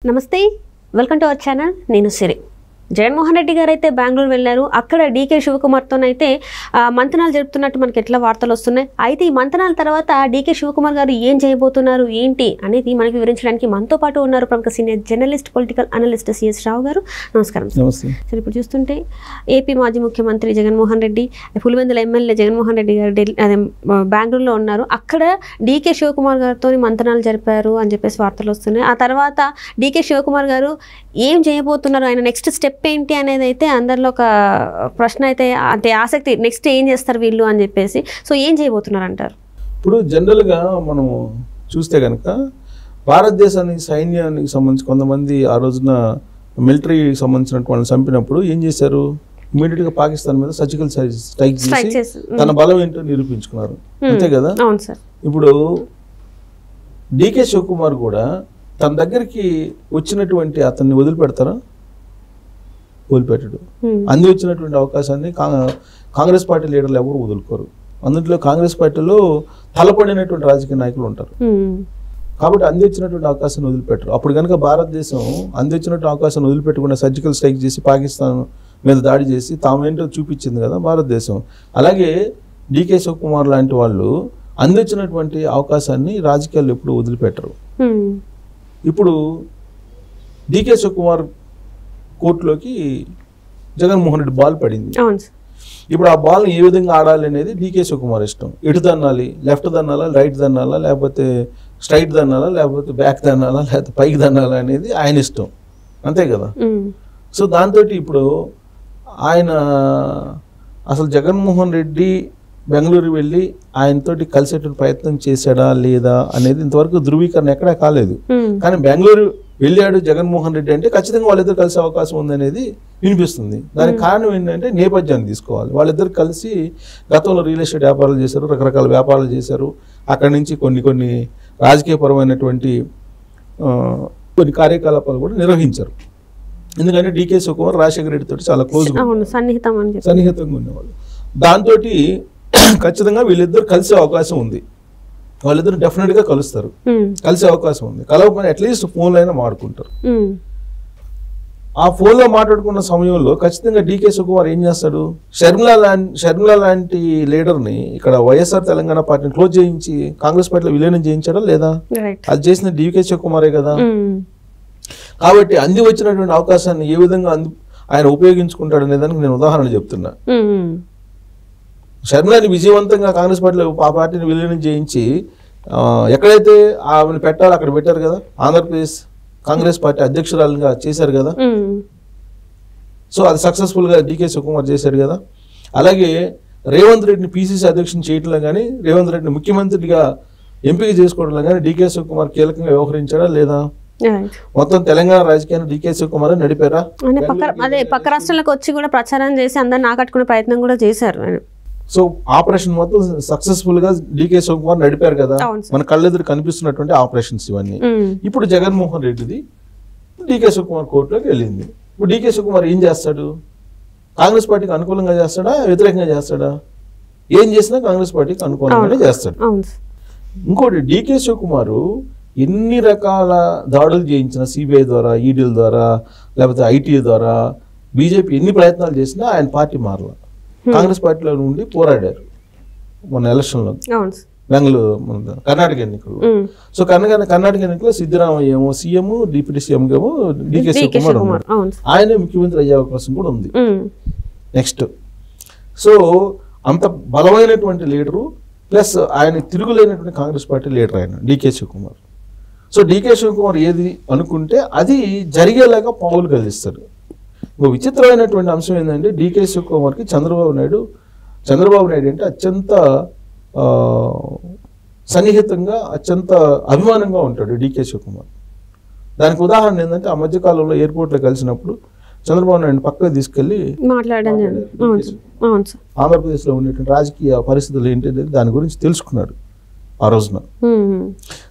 నమస్తే welcome to our channel నేను సిరి జగన్మోహన్ రెడ్డి గారు అయితే బెంగళూరు వెళ్ళారు అక్కడ డీకే శివకుమార్తో అయితే మంతనాలు జరుపుతున్నట్టు మనకి ఎట్లా వార్తలు వస్తున్నాయి అయితే ఈ మంతనాల తర్వాత డీకే శివకుమార్ గారు ఏం చేయబోతున్నారు ఏంటి అనేది మనకి వివరించడానికి మనతో పాటు ఉన్నారు ప్రముఖ senior journalist political analyst CS Rao garu నమస్కారం సరే ఇప్పుడు చూస్తుంటే ఏపీ మాజీ ముఖ్యమంత్రి జగన్మోహన్ రెడ్డి పులివెందుల ఎమ్మెల్యే జగన్మోహన్ రెడ్డి గారు అదే బెంగళూరులో ఉన్నారు అక్కడ డీకే శివకుమార్ గారితో మంతనాలు జరిపారు అని చెప్పేసి వార్తలు వస్తున్నాయి ఆ తర్వాత డీకే శివకుమార్ గారు ఏం చేయబోతున్నారు ఆయన నెక్స్ట్ స్టెప్ ఏంటి అనేది అయితే అందరిలో ఒక ప్రశ్న అయితే అంటే ఆసక్తి నెక్స్ట్ ఏం చేస్తారు వీళ్ళు అని చెప్పేసి సో ఏం చేయబోతున్నారు అంటారు. ఇప్పుడు జనరల్గా మనము చూస్తే కనుక భారతదేశానికి సైన్యానికి సంబంధించి కొంతమంది ఆ రోజున మిలిటరీకి సంబంధించిన వాళ్ళని చంపినప్పుడు ఏం చేశారు ఇమీడియట్గా పాకిస్తాన్ మీద సర్జికల్ స్ట్రైక్ చేసి తన బలం ఏంటో నిరూపించుకున్నారు అంతే కదా. ఇప్పుడు డీకే శివకుమార్ కూడా తన దగ్గరికి వచ్చినటువంటి అతన్ని వదిలిపెడతారా? వదిలిపెట్టడు. అంది వచ్చినటువంటి అవకాశాన్ని కాంగ్రెస్ పార్టీ లీడర్లు ఎవరు వదులుకోరు. అందులో కాంగ్రెస్ పార్టీలో తలపడినటువంటి రాజకీయ నాయకులు ఉంటారు కాబట్టి అంది వచ్చినటువంటి అవకాశాన్ని వదిలిపెట్టరు. అప్పుడు కనుక భారతదేశం అంది వచ్చినటువంటి అవకాశాన్ని వదిలిపెట్టకుండా సర్జికల్ స్ట్రైక్ చేసి పాకిస్తాన్ మీద దాడి చేసి తామేంటో చూపించింది కదా భారతదేశం. అలాగే డీకే శివకుమార్ లాంటి వాళ్ళు అంది వచ్చినటువంటి అవకాశాన్ని రాజకీయాల్లో ఎప్పుడు వదిలిపెట్టరు. ఇప్పుడు డీకే శివకుమార్ కోర్టులోకి జగన్మోహన్ రెడ్డి బాల్ పడింది. ఇప్పుడు ఆ బాల్ ఏ విధంగా ఆడాలి అనేది డీకే శివకుమార్ ఇష్టం. ఎటు దన్నాలి, లెఫ్ట్ దన్నాలా, రైట్ దన్నాలా, లేకపోతే స్ట్రైట్ దన్నాలా, లేకపోతే బ్యాక్ దన్నాలా, లేకపోతే పైకి దన్నాలా అనేది ఆయన ఇష్టం అంతే కదా. సో దాంతో ఇప్పుడు ఆయన అసలు జగన్మోహన్ రెడ్డి బెంగళూరు వెళ్ళి ఆయనతోటి కలిసేటువంటి ప్రయత్నం చేశాడా లేదా అనేది ఇంతవరకు ధృవీకరణ ఎక్కడా కాలేదు. కానీ బెంగళూరు వెళ్ళాడు జగన్మోహన్ రెడ్డి అంటే ఖచ్చితంగా వాళ్ళిద్దరు కలిసే అవకాశం ఉందనేది వినిపిస్తుంది. దానికి కారణం ఏంటంటే నేపథ్యాన్ని తీసుకోవాలి. వాళ్ళిద్దరు కలిసి గతంలో రియల్ ఎస్టేట్ వ్యాపారాలు చేశారు, రకరకాల వ్యాపారాలు చేశారు. అక్కడి నుంచి కొన్ని రాజకీయపరమైనటువంటి కొన్ని కార్యకలాపాలు కూడా నిర్వహించారు. ఎందుకంటే డీకే శివకుమార్ రాజశేఖర రెడ్డి తోటి చాలా క్లోజ్గా సన్నిహితంగా ఉండేవాళ్ళు. దాంతో ఖచ్చితంగా వీళ్ళిద్దరు కలిసే అవకాశం ఉంది. వాళ్ళిద్దరు డెఫినెట్గా కలుస్తారు, కలిసే అవకాశం ఉంది. కలవకపోయినా అట్లీస్ట్ ఫోన్లో అయినా మాట్లాడుకుంటారు. ఆ ఫోన్లో మాట్లాడుకున్న సమయంలో ఖచ్చితంగా డీకే శివకుమార్ ఏం చేస్తాడు, షర్మిల లాంటి లీడర్ని ఇక్కడ వైఎస్ఆర్ తెలంగాణ పార్టీని క్లోజ్ చేయించి కాంగ్రెస్ పార్టీలో విలీనం చేయించాడా లేదా? అది చేసిన డీకే శివకుమారే కదా. కాబట్టి అంది వచ్చినటువంటి అవకాశాన్ని ఏ విధంగా ఆయన ఉపయోగించుకుంటాడు అనే దానికి నేను ఉదాహరణ చెప్తున్నా. షర్మిలాని విజయవంతంగా కాంగ్రెస్ పార్టీలో ఆ పార్టీని విలీనం చేయించి ఎక్కడైతే ఆమెను పెట్టాలో అక్కడ పెట్టారు కదా. ఆంధ్రప్రదేశ్ కాంగ్రెస్ పార్టీ అధ్యక్షురాలుగా చేశారు కదా. సో అది సక్సెస్ఫుల్గా డీకే శివకుమార్ చేశారు కదా. అలాగే రేవంత్ రెడ్డిని పిసిసి అధ్యక్షుని చేయడంలో కానీ రేవంత్ రెడ్డిని ముఖ్యమంత్రిగా ఎంపిక చేసుకోవడంలో కానీ డీకే శివకుమార్ కీలకంగా వ్యవహరించాడా లేదా? మొత్తం తెలంగాణ రాజకీయాన్ని డీకే శివకుమార్ నడిపారా? అదే పక్క రాష్ట్రాలకు వచ్చి కూడా ప్రచారం చేసి అందరిని ఆకట్టుకునే ప్రయత్నం కూడా చేశారు. సో ఆపరేషన్ మొత్తం సక్సెస్ఫుల్ గా డీకే శివకుమార్ నడిపారు కదా. మన కళ్ళెదురు కనిపిస్తున్నటువంటి ఆపరేషన్స్ ఇవన్నీ. ఇప్పుడు జగన్మోహన్ రెడ్డిది డీకే శివకుమార్ కోర్టులోకి వెళ్ళింది. ఇప్పుడు డీకే శివకుమార్ ఏం చేస్తాడు? కాంగ్రెస్ పార్టీకి అనుకూలంగా చేస్తాడా, వ్యతిరేకంగా చేస్తాడా? ఏం చేసినా కాంగ్రెస్ పార్టీకి అనుకూలంగానే చేస్తాడు. ఇంకోటి డీకే శివకుమార్ ఎన్ని రకాల దాడులు చేయించిన సిబిఐ ద్వారా, ఈడీల ద్వారా, లేకపోతే ఐటీ ద్వారా బీజేపీ ఎన్ని ప్రయత్నాలు చేసినా ఆయన పార్టీ మారల. కాంగ్రెస్ పార్టీలో నుండి పోరాడారు మొన్న ఎలక్షన్లో బెంగళూరు కర్ణాటక ఎన్నికల్లో. సో కర్ణాటక ఎన్నికల్లో సిద్ధరామయ్య ఏమో సీఎం, డిప్యూటీ సీఎం ఏమో డీకే శివకుమార్ ఉన్నారు. ఆయనే ముఖ్యమంత్రి అయ్యే అవకాశం కూడా ఉంది నెక్స్ట్. సో అంత బలమైనటువంటి లీడరు ప్లస్ ఆయన తిరుగులేనటువంటి కాంగ్రెస్ పార్టీ లీడర్ ఆయన డీకే శివకుమార్. సో డీకే శివకుమార్ ఏది అనుకుంటే అది జరిగేలాగా పావులు కదిలిస్తాడు. ఒక విచిత్రమైనటువంటి అంశం ఏంటంటే డీకే శివకుమార్కి చంద్రబాబు నాయుడు అంటే అత్యంత సన్నిహితంగా అత్యంత అభిమానంగా ఉంటాడు డీకే శివకుమార్. దానికి ఉదాహరణ ఏంటంటే ఆ మధ్యకాలంలో ఎయిర్పోర్ట్లో కలిసినప్పుడు చంద్రబాబు నాయుడు పక్కకు తీసుకెళ్లి ఆంధ్రప్రదేశ్లో ఉండేటువంటి రాజకీయ పరిస్థితులు ఏంటనేది దాని గురించి తెలుసుకున్నాడు ఆ రోజున.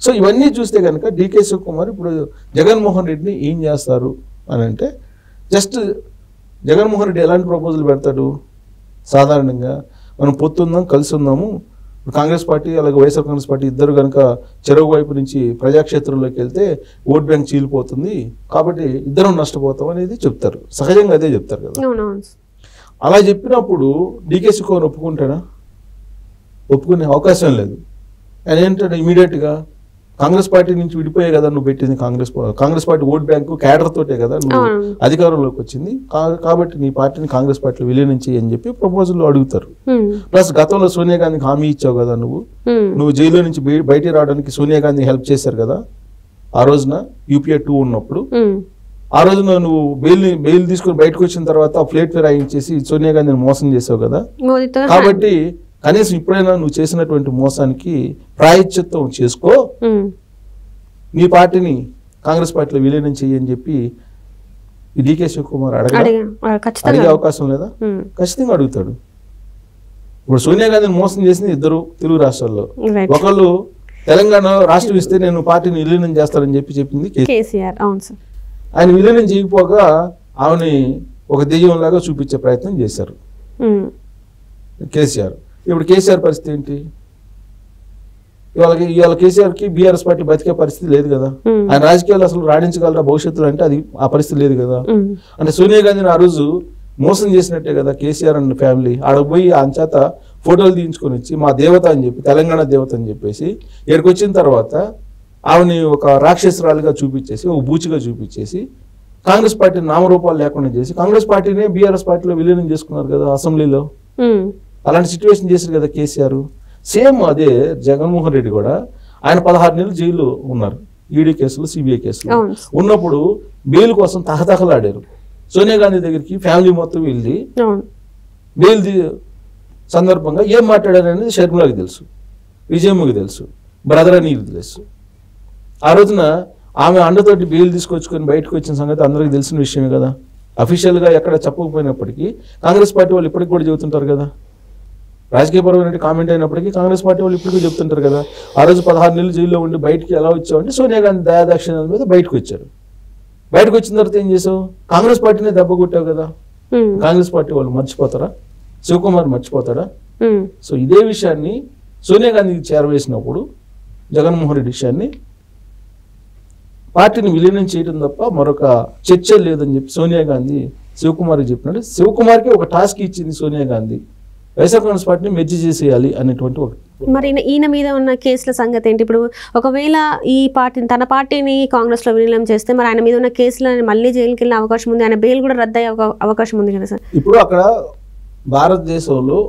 సో ఇవన్నీ చూస్తే కనుక డీకే శివకుమార్ ఇప్పుడు జగన్మోహన్ రెడ్డిని ఏం చేస్తారు అని అంటే జస్ట్ జగన్మోహన్ రెడ్డి ఎలాంటి ప్రపోజల్ పెడతాడు? సాధారణంగా మనం పొత్తుందాం, కలిసి ఉందాము, ఇప్పుడు కాంగ్రెస్ పార్టీ అలాగే వైఎస్ఆర్ కాంగ్రెస్ పార్టీ ఇద్దరు కనుక చెరువు వైపు నుంచి ప్రజాక్షేత్రంలోకి వెళ్తే ఓట్ బ్యాంక్ చీలిపోతుంది, కాబట్టి ఇద్దరం నష్టపోతాం అనేది చెప్తారు. సహజంగా అదే చెప్తారు కదా. అలా చెప్పినప్పుడు డీకే శివకుమార్ ఒప్పుకుంటాడా? ఒప్పుకునే అవకాశం లేదు. ఆయన ఏంటంటే ఇమీడియట్గా కాంగ్రెస్ పార్టీ నుంచి విడిపోయే కదా నువ్వు పెట్టింది, Congress party vote bank cadre తోటే కదా నువ్వు అధికారంలోకి వచ్చింది, కాబట్టి నీ పార్టీని కాంగ్రెస్ పార్టీలో విలీనం చేయి అని చెప్పి ప్రపోజల్ అడుగుతారు. ప్లస్ గతంలో సోనియా గాంధీకి హామీ ఇచ్చావు కదా, నువ్వు జైల్లో నుంచి బయటికి రావడానికి సోనియా గాంధీ హెల్ప్ చేశారు కదా ఆ రోజున యూపీఏ 2 ఉన్నప్పుడు. ఆ రోజున నువ్వు బెయిల్ తీసుకుని బయటకు వచ్చిన తర్వాత ఫ్లేట్ ఫేర్ అయించేసి సోనియా గాంధీని మోసం చేసావు కదా, కాబట్టి కనీసం ఇప్పుడైనా నువ్వు చేసినటువంటి మోసానికి ప్రాయశ్చిత్తం చేసుకో, నీ పార్టీని కాంగ్రెస్ పార్టీలో విలీనం చెయ్యి అని చెప్పి డీకే శివకుమార్ అడిగే అవకాశం లేదా? ఖచ్చితంగా అడుగుతాడు. ఇప్పుడు సోనియా గాంధీని మోసం చేసింది ఇద్దరు తెలుగు రాష్ట్రాల్లో. ఒకళ్ళు తెలంగాణ రాష్ట్రం ఇస్తే నేను పార్టీని విలీనం చేస్తానని చెప్పింది కేసీఆర్. ఆయన విలీనం చేయకపోగా ఆమెని ఒక దెయ్యంలాగా చూపించే ప్రయత్నం చేశారు కేసీఆర్. ఇప్పుడు కేసీఆర్ పరిస్థితి ఏంటి? ఇవాళ కేసీఆర్కి బీఆర్ఎస్ పార్టీ బతికే పరిస్థితి లేదు కదా. ఆయన రాజకీయాలు అసలు రాణించగలరా భవిష్యత్తులో అంటే అది ఆ పరిస్థితి లేదు కదా. అంటే సోనియా గాంధీని ఆ రోజు మోసం చేసినట్టే కదా కేసీఆర్ అండ్ ఫ్యామిలీ. ఆడపోయి ఆయన చేత ఫోటోలు తీయించుకొని వచ్చి మా దేవత అని చెప్పి, తెలంగాణ దేవత అని చెప్పేసి ఇక్కడికి వచ్చిన తర్వాత ఆమెని ఒక రాక్షసురాలుగా చూపించేసి, ఒక బూచిగా చూపించేసి కాంగ్రెస్ పార్టీ నామరూపాలు లేకుండా చేసి కాంగ్రెస్ పార్టీనే బీఆర్ఎస్ పార్టీలో విలీనం చేసుకున్నారు కదా అసెంబ్లీలో. అలాంటి సిచ్యువేషన్ చేశారు కదా కేసీఆర్. సేమ్ అదే జగన్మోహన్ రెడ్డి కూడా. ఆయన 16 నెలలు జైల్లో ఉన్నారు ఈడీ కేసులు, సిబిఐ కేసులు ఉన్నప్పుడు బెయిల్ కోసం తహతహలాడారు. సోనియా గాంధీ దగ్గరికి ఫ్యామిలీ మొత్తం వెళ్ళి బెయిల్ సందర్భంగా ఏం మాట్లాడారు అనేది షర్మిలాకి తెలుసు, విజయమ్మకి తెలుసు, బ్రదర్ అని తెలుసు. ఆ రోజున ఆమె అండతోటి బెయిల్ తీసుకొచ్చుకొని బయటకు వచ్చిన సంగతి అందరికీ తెలిసిన విషయమే కదా. అఫీషియల్గా ఎక్కడ చెప్పకపోయినప్పటికీ కాంగ్రెస్ పార్టీ వాళ్ళు ఇప్పటికి కూడా చెబుతుంటారు కదా. రాజకీయపరమైన కామెంట్ అయినప్పటికీ కాంగ్రెస్ పార్టీ వాళ్ళు ఇప్పటికీ చెప్తుంటారు కదా. ఆ రోజు 16 నెలలు జైల్లో ఉండి బయటికి ఎలా వచ్చావంటే సోనియా గాంధీ దయాదాక్షిణ్యాల మీద బయటకు వచ్చారు. బయటకు వచ్చిన తర్వాత ఏం చేసావు? కాంగ్రెస్ పార్టీనే దెబ్బ కొట్టావు కదా. కాంగ్రెస్ పార్టీ వాళ్ళు మర్చిపోతారా? శివకుమార్ మర్చిపోతాడా? సో ఇదే విషయాన్ని సోనియా గాంధీకి చేరవేసినప్పుడు జగన్మోహన్ రెడ్డి విషయాన్ని పార్టీని విలీనం చేయడం తప్ప మరొక చర్చ లేదని చెప్పి సోనియా గాంధీ శివకుమార్కి చెప్పినాడు. శివకుమార్కి ఒక టాస్క్ ఇచ్చింది సోనియా గాంధీ, వైఎస్ఆర్ కాంగ్రెస్ పార్టీని మెర్జ్ చేసేయాలి అనేటువంటి ఒక. మరి ఈయన మీద ఉన్న కేసుల సంగతి ఏంటి? ఇప్పుడు ఒకవేళ ఈ పార్టీని, తన పార్టీని కాంగ్రెస్లో విలీనం చేస్తే మరి ఆయన మీద ఉన్న కేసులను మళ్ళీ జైలుకి వెళ్ళే అవకాశం ఉంది, ఆయన బెయిల్ కూడా రద్దు అయ్యే అవకాశం ఉంది కదా సార్. ఇప్పుడు అక్కడ భారతదేశంలో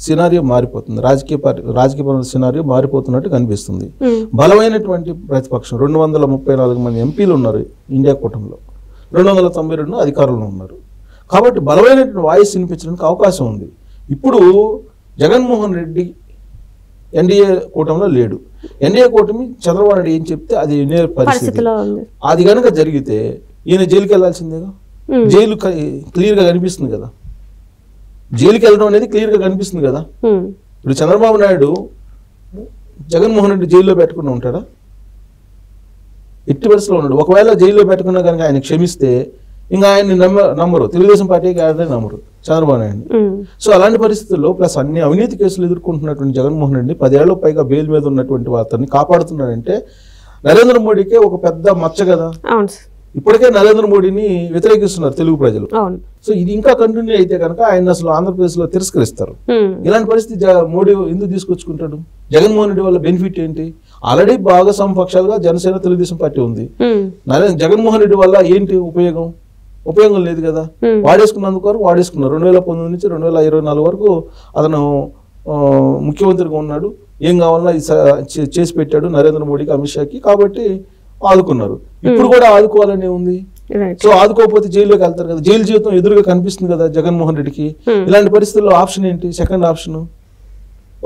సినారియో మారిపోతుంది, రాజకీయపరమైన సినారియో మారిపోతున్నట్టు కనిపిస్తుంది. బలమైనటువంటి ప్రతిపక్షం 234 మంది ఎంపీలు ఉన్నారు ఇండియా కూటమిలో, 292 అధికారులు ఉన్నారు. కాబట్టి బలమైనటువంటి వాయిస్ వినిపించడానికి అవకాశం ఉంది. ఇప్పుడు జగన్మోహన్ రెడ్డి ఎన్డీఏ కూటమిలో లేడు. ఎన్డీఏ కూటమి చంద్రబాబు నాయుడు ఏం చెప్తే అది వినే పరిస్థితి. అది కనుక జరిగితే ఈయన జైలుకి వెళ్లాల్సిందేగా. జైలు క్లియర్గా కనిపిస్తుంది కదా, జైలుకి వెళ్ళడం అనేది క్లియర్గా కనిపిస్తుంది కదా. ఇప్పుడు చంద్రబాబు నాయుడు జగన్మోహన్ రెడ్డి జైల్లో పెట్టకుండా ఉంటాడా? ఎట్టి పరిస్థితిలో ఉన్నాడు. ఒకవేళ జైల్లో పెట్టుకున్నా కనుక ఆయన క్షమిస్తే ఇంకా ఆయన్ని నమ్మరు, తెలుగుదేశం పార్టీకి ఆయన నమ్మరు చంద్రబాబు నాయుడు. సో అలాంటి పరిస్థితుల్లో ప్లస్ అన్ని అవినీతి కేసులు ఎదుర్కొంటున్నటువంటి జగన్మోహన్ రెడ్డి 10 ఏళ్ల పైగా బెయిల్ మీద ఉన్నటువంటి వారిని కాపాడుతున్నాడంటే నరేంద్ర మోడీకే ఒక పెద్ద మచ్చ కదా. ఇప్పటికే నరేంద్ర మోడీని వ్యతిరేకిస్తున్నారు తెలుగు ప్రజలు. సో ఇది ఇంకా కంటిన్యూ అయితే కనుక ఆయన అసలు ఆంధ్రప్రదేశ్ లో తిరస్కరిస్తారు. ఇలాంటి పరిస్థితి మోడీ ఎందుకు తీసుకొచ్చుకుంటాడు? జగన్మోహన్ రెడ్డి వల్ల బెనిఫిట్ ఏంటి? ఆల్రెడీ భాగస్వామ్య పక్షాలుగా జనసేన, తెలుగుదేశం పార్టీ ఉంది. జగన్మోహన్ రెడ్డి వల్ల ఏంటి ఉపయోగం లేదు కదా. వాడేసుకున్నందుకు వరకు వాడేసుకున్నారు. 2019 నుంచి 2024 వరకు అతను ముఖ్యమంత్రిగా ఉన్నాడు. ఏం కావాలన్నా చేసి పెట్టాడు నరేంద్ర మోడీకి, అమిత్ షాకి. కాబట్టి ఆదుకున్నారు. ఇప్పుడు కూడా ఆదుకోవాలనే ఉంది. సో ఆదుకోకపోతే జైల్లోకి వెళ్తారు కదా. జైలు జీవితం ఎదురుగా కనిపిస్తుంది కదా జగన్మోహన్ రెడ్డికి. ఇలాంటి పరిస్థితుల్లో ఆప్షన్ ఏంటి? సెకండ్ ఆప్షన్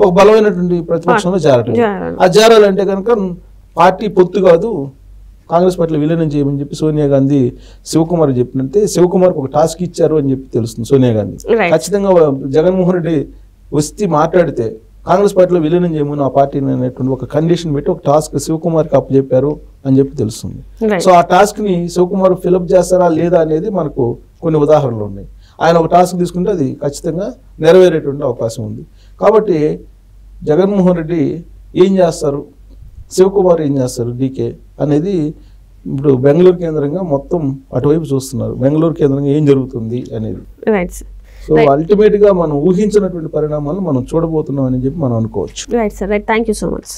ఒక బలమైనటువంటి ప్రతిపక్షంలో చేరటం. ఆ చేరాలంటే కనుక పార్టీ పొత్తు కాదు, కాంగ్రెస్ పార్టీలో విలీనం చేయమని చెప్పి సోనియా గాంధీ శివకుమార్ చెప్పినట్టే శివకుమార్కి ఒక టాస్క్ ఇచ్చారు అని చెప్పి తెలుస్తుంది సోనియా గాంధీ. ఖచ్చితంగా జగన్మోహన్ రెడ్డి వస్తే మాట్లాడితే కాంగ్రెస్ పార్టీలో విలీనం చేయమని ఆ పార్టీని అనేటువంటి ఒక కండిషన్ పెట్టి ఒక టాస్క్ శివకుమార్కి అప్పచెప్పారు అని చెప్పి తెలుస్తుంది. సో ఆ టాస్క్ ని శివకుమార్ ఫిలప్ చేస్తారా లేదా అనేది మనకు కొన్ని ఉదాహరణలు ఉన్నాయి. ఆయన ఒక టాస్క్ తీసుకుంటే అది ఖచ్చితంగా నెరవేరేటువంటి అవకాశం ఉంది. కాబట్టి జగన్మోహన్ రెడ్డి ఏం చేస్తారు, శివకుమార్ ఏం చేస్తారు, డీకే అనేది ఇప్పుడు బెంగళూరు కేంద్రంగా మొత్తం అటువైపు చూస్తున్నారు. బెంగళూరు కేంద్రంగా ఏం జరుగుతుంది అనేది. సో అల్టిమేట్ గా మనం ఊహించినటువంటి పరిణామాలు మనం చూడబోతున్నాం అని చెప్పి మనం అనుకోవచ్చు. Right sir, right. Thank you so much.